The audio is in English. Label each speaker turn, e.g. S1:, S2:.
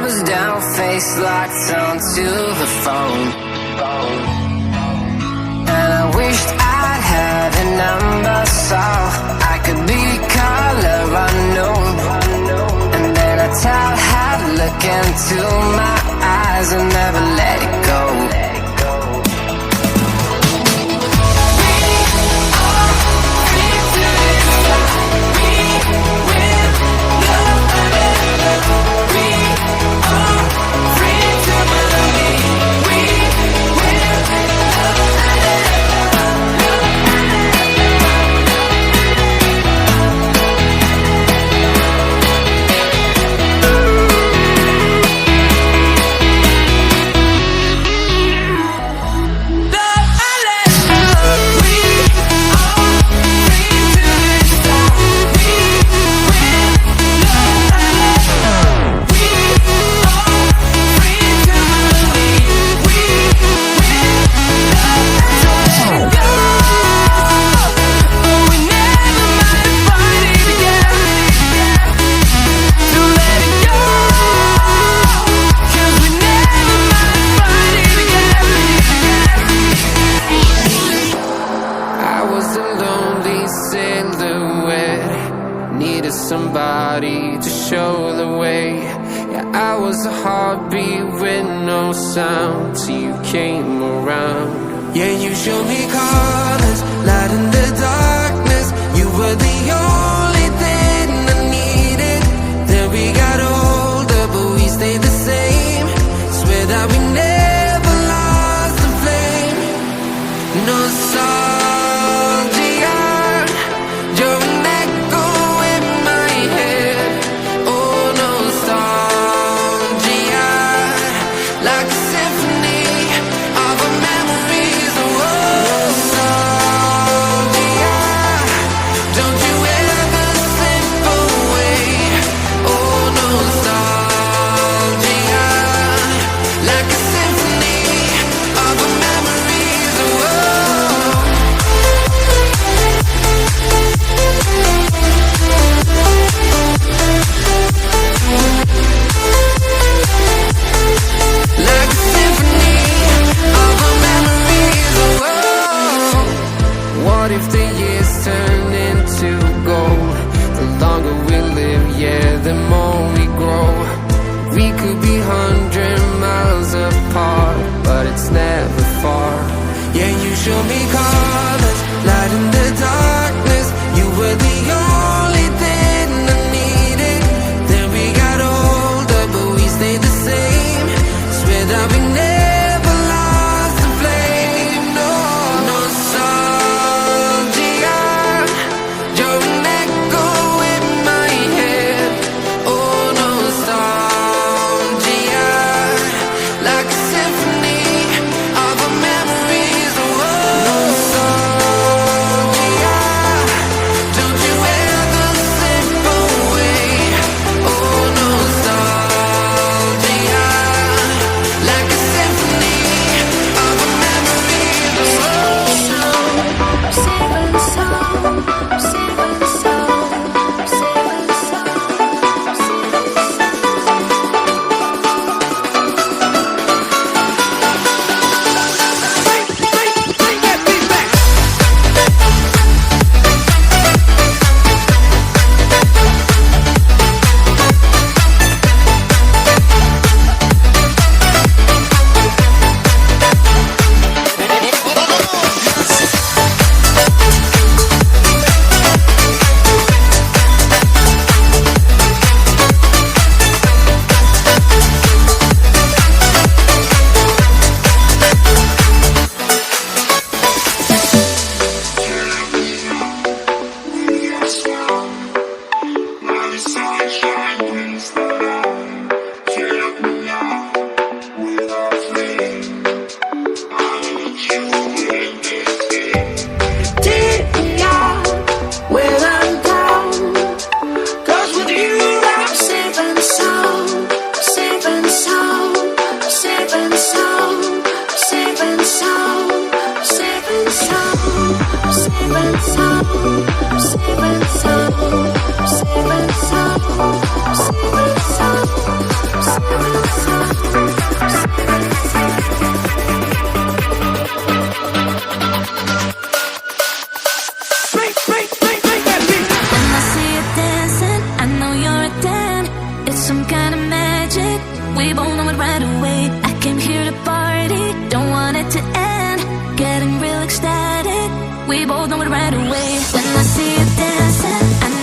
S1: numbers down, face locked onto the phone. And I wished I'd had a number so I could be color unknown. And then I tell her to look into my eyes and never let it go. Needed somebody to show the way. Yeah, I was a heartbeat with no sound till you came around. Yeah, you showed me colors, light in the darkness. You were the only thing I needed. Then we got older, but we stayed the same. Swear that we never lost the flame. Nostalgia, you're an echo in my head. Oh, nostalgia, like a symphony of our memories. Oh, nostalgia, don't you ever
S2: We both know it right away. I came here to party, don't want it to end. Getting real ecstatic, we both know it right away. When I see you dancing, I